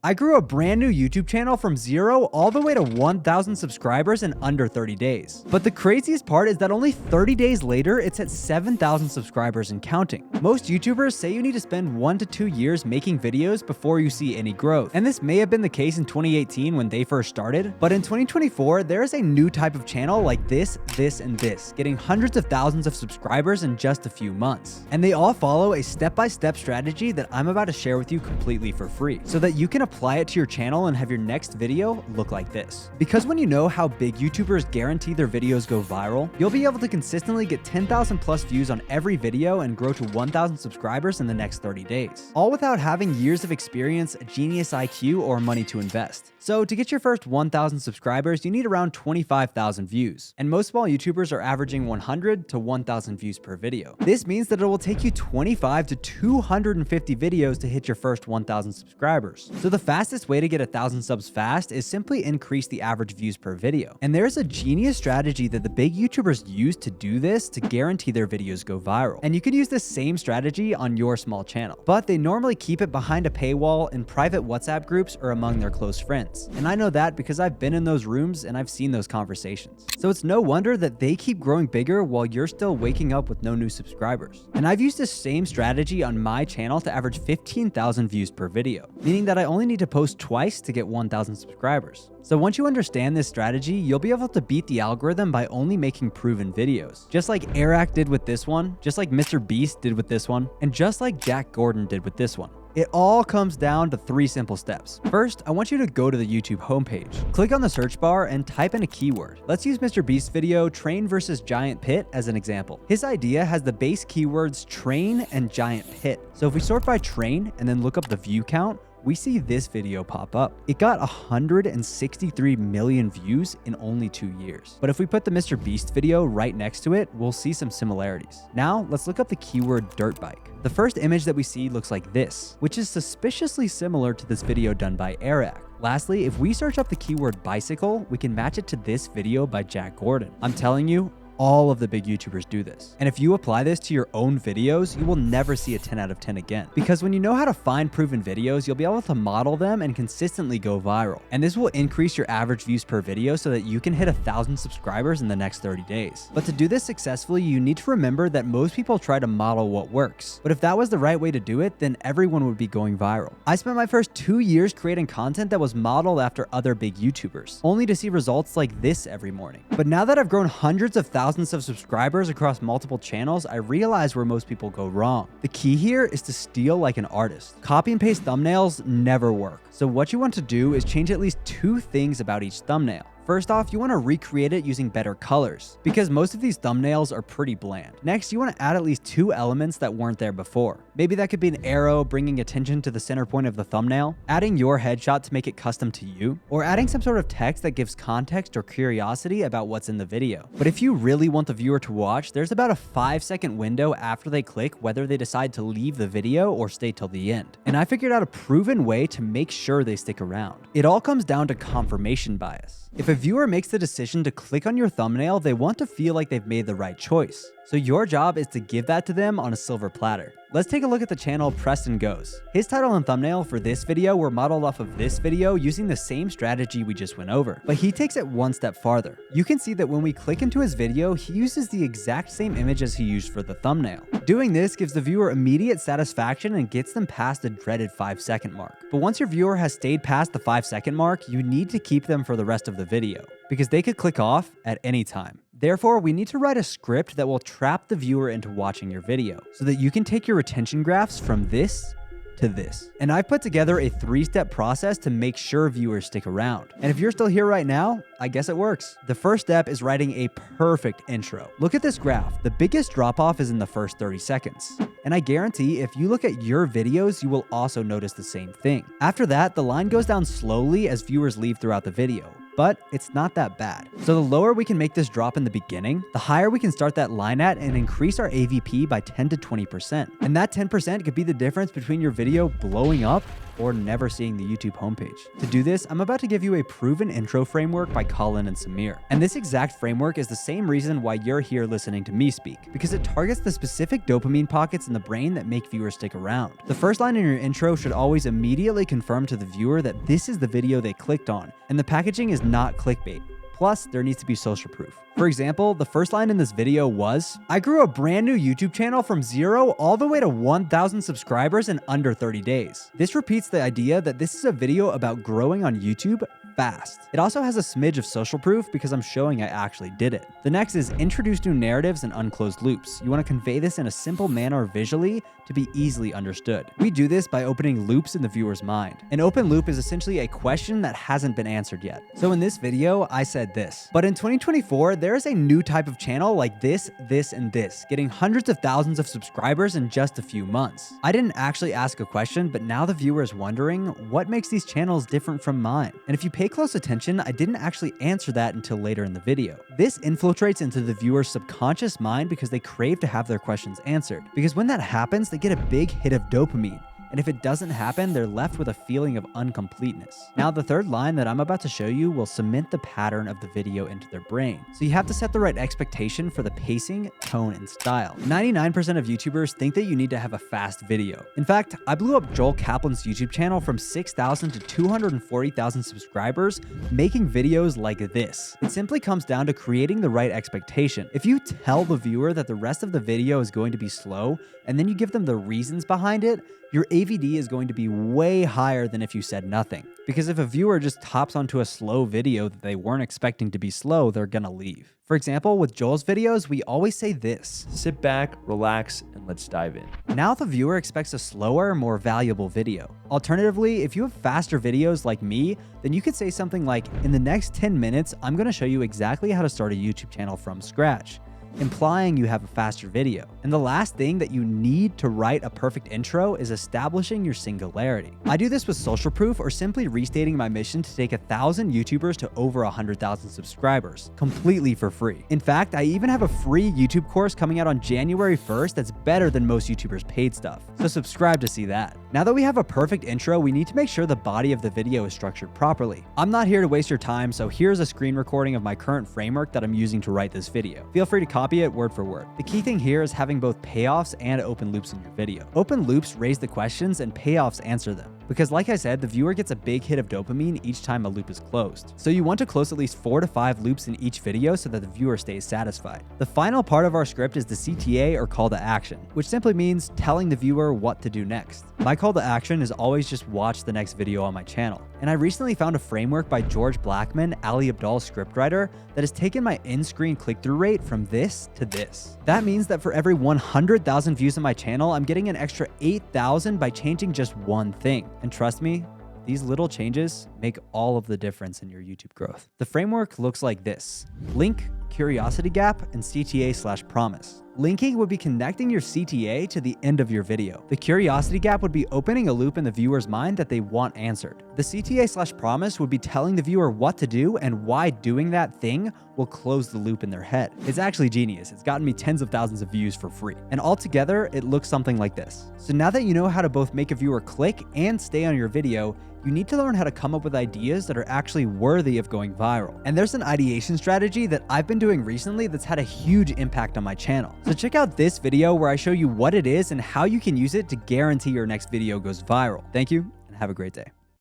I grew a brand new YouTube channel from 0 all the way to 1,000 subscribers in under 30 days. But the craziest part is that only 30 days later, it's at 7,000 subscribers and counting. Most YouTubers say you need to spend 1 to 2 years making videos before you see any growth. And this may have been the case in 2018 when they first started, but in 2024, there is a new type of channel like this, and this, getting hundreds of thousands of subscribers in just a few months. And they all follow a step-by-step strategy that I'm about to share with you completely for free, so that you can apply it to your channel and have your next video look like this. Because when you know how big YouTubers guarantee their videos go viral, you'll be able to consistently get 10,000 plus views on every video and grow to 1,000 subscribers in the next 30 days. All without having years of experience, a genius IQ, or money to invest. So to get your first 1,000 subscribers, you need around 25,000 views. And most small YouTubers are averaging 100 to 1,000 views per video. This means that it will take you 25 to 250 videos to hit your first 1,000 subscribers. So the fastest way to get 1,000 subs fast is simply increase the average views per video. And there's a genius strategy that the big YouTubers use to do this to guarantee their videos go viral. And you could use the same strategy on your small channel, but they normally keep it behind a paywall in private WhatsApp groups or among their close friends. And I know that because I've been in those rooms and I've seen those conversations. So it's no wonder that they keep growing bigger while you're still waking up with no new subscribers. And I've used this same strategy on my channel to average 15,000 views per video, meaning that I only need to post twice to get 1,000 subscribers. So once you understand this strategy, you'll be able to beat the algorithm by only making proven videos. Just like Eric did with this one, just like Mr. Beast did with this one, and just like Jack Gordon did with this one. It all comes down to 3 simple steps. First, I want you to go to the YouTube homepage. Click on the search bar and type in a keyword. Let's use Mr. Beast's video, Train versus Giant Pit, as an example. His idea has the base keywords train and giant pit. So if we sort by train and then look up the view count, we see this video pop up. It got 163 million views in only 2 years. But if we put the Mr. Beast video right next to it, we'll see some similarities. Now, let's look up the keyword dirt bike. The first image that we see looks like this, which is suspiciously similar to this video done by Eric. Lastly, if we search up the keyword bicycle, we can match it to this video by Jack Gordon. I'm telling you, all of the big YouTubers do this. And if you apply this to your own videos, you will never see a 10 out of 10 again. Because when you know how to find proven videos, you'll be able to model them and consistently go viral. And this will increase your average views per video so that you can hit 1,000 subscribers in the next 30 days. But to do this successfully, you need to remember that most people try to model what works. But if that was the right way to do it, then everyone would be going viral. I spent my first 2 years creating content that was modeled after other big YouTubers, only to see results like this every morning. But now that I've grown hundreds of thousands of subscribers across multiple channels, I realize where most people go wrong. The key here is to steal like an artist. Copy and paste thumbnails never work. So what you want to do is change at least 2 things about each thumbnail. First off, you want to recreate it using better colors, because most of these thumbnails are pretty bland. Next, you want to add at least 2 elements that weren't there before. Maybe that could be an arrow bringing attention to the center point of the thumbnail, adding your headshot to make it custom to you, or adding some sort of text that gives context or curiosity about what's in the video. But if you really want the viewer to watch, there's about a 5-second window after they click whether they decide to leave the video or stay till the end. And I figured out a proven way to make sure they stick around. It all comes down to confirmation bias. If a viewer makes the decision to click on your thumbnail, they want to feel like they've made the right choice. So your job is to give that to them on a silver platter. Let's take a look at the channel Preston Goes. His title and thumbnail for this video were modeled off of this video using the same strategy we just went over, but he takes it one step farther. You can see that when we click into his video, he uses the exact same image as he used for the thumbnail. Doing this gives the viewer immediate satisfaction and gets them past the dreaded 5-second mark. But once your viewer has stayed past the 5-second mark, you need to keep them for the rest of the video, because they could click off at any time. Therefore, we need to write a script that will trap the viewer into watching your video so that you can take your retention graphs from this to this. And I've put together a 3-step process to make sure viewers stick around. And if you're still here right now, I guess it works. The first step is writing a perfect intro. Look at this graph. The biggest drop off is in the first 30 seconds. And I guarantee if you look at your videos, you will also notice the same thing. After that, the line goes down slowly as viewers leave throughout the video. But it's not that bad. So the lower we can make this drop in the beginning, the higher we can start that line at and increase our AVP by 10 to 20%. And that 10% could be the difference between your video blowing up or never seeing the YouTube homepage. To do this, I'm about to give you a proven intro framework by Colin and Samir. And this exact framework is the same reason why you're here listening to me speak, because it targets the specific dopamine pockets in the brain that make viewers stick around. The first line in your intro should always immediately confirm to the viewer that this is the video they clicked on, and the packaging is not clickbait. Plus, there needs to be social proof. For example, the first line in this video was, "I grew a brand new YouTube channel from 0 all the way to 1,000 subscribers in under 30 days. This repeats the idea that this is a video about growing on YouTube fast. It also has a smidge of social proof because I'm showing I actually did it. The next is introduce new narratives and unclosed loops. You want to convey this in a simple manner visually to be easily understood. We do this by opening loops in the viewer's mind. An open loop is essentially a question that hasn't been answered yet. So in this video, I said this, but in 2024, there is a new type of channel like this, and this, getting hundreds of thousands of subscribers in just a few months. I didn't actually ask a question, but now the viewer is wondering what makes these channels different from mine. And if you pay close attention, I didn't actually answer that until later in the video. This infiltrates into the viewer's subconscious mind because they crave to have their questions answered. Because when that happens, they get a big hit of dopamine. And if it doesn't happen, they're left with a feeling of incompleteness. Now, the third line that I'm about to show you will cement the pattern of the video into their brain. So you have to set the right expectation for the pacing, tone, and style. 99% of YouTubers think that you need to have a fast video. In fact, I blew up Joel Kaplan's YouTube channel from 6,000 to 240,000 subscribers making videos like this. It simply comes down to creating the right expectation. If you tell the viewer that the rest of the video is going to be slow, and then you give them the reasons behind it, your AVD is going to be way higher than if you said nothing. Because if a viewer just hops onto a slow video that they weren't expecting to be slow, they're gonna leave. For example, with Joel's videos, we always say this: sit back, relax, and let's dive in. Now the viewer expects a slower, more valuable video. Alternatively, if you have faster videos like me, then you could say something like, in the next 10 minutes, I'm gonna show you exactly how to start a YouTube channel from scratch, implying you have a faster video. And the last thing that you need to write a perfect intro is establishing your singularity. I do this with social proof or simply restating my mission to take 1,000 YouTubers to over 100,000 subscribers, completely for free. In fact, I even have a free YouTube course coming out on January 1st that's better than most YouTubers' paid stuff. So subscribe to see that. Now that we have a perfect intro, we need to make sure the body of the video is structured properly. I'm not here to waste your time, so here's a screen recording of my current framework that I'm using to write this video. Feel free to copy it word for word. The key thing here is having both payoffs and open loops in your video. Open loops raise the questions and payoffs answer them. Because like I said, the viewer gets a big hit of dopamine each time a loop is closed. So you want to close at least 4 to 5 loops in each video so that the viewer stays satisfied. The final part of our script is the CTA, or call to action, which simply means telling the viewer what to do next. My call to action is always just watch the next video on my channel. And I recently found a framework by George Blackman, Ali Abdaal scriptwriter, that has taken my in-screen click-through rate from this to this. That means that for every 100,000 views on my channel, I'm getting an extra 8,000 by changing just one thing. And trust me, these little changes make all of the difference in your YouTube growth. The framework looks like this: link, curiosity gap, and CTA/promise. Linking would be connecting your CTA to the end of your video. The curiosity gap would be opening a loop in the viewer's mind that they want answered. The CTA/promise would be telling the viewer what to do and why doing that thing will close the loop in their head. It's actually genius. It's gotten me tens of thousands of views for free. And altogether, it looks something like this. So now that you know how to both make a viewer click and stay on your video, you need to learn how to come up with ideas that are actually worthy of going viral. And there's an ideation strategy that I've been doing recently that's had a huge impact on my channel. So check out this video where I show you what it is and how you can use it to guarantee your next video goes viral. Thank you, and have a great day.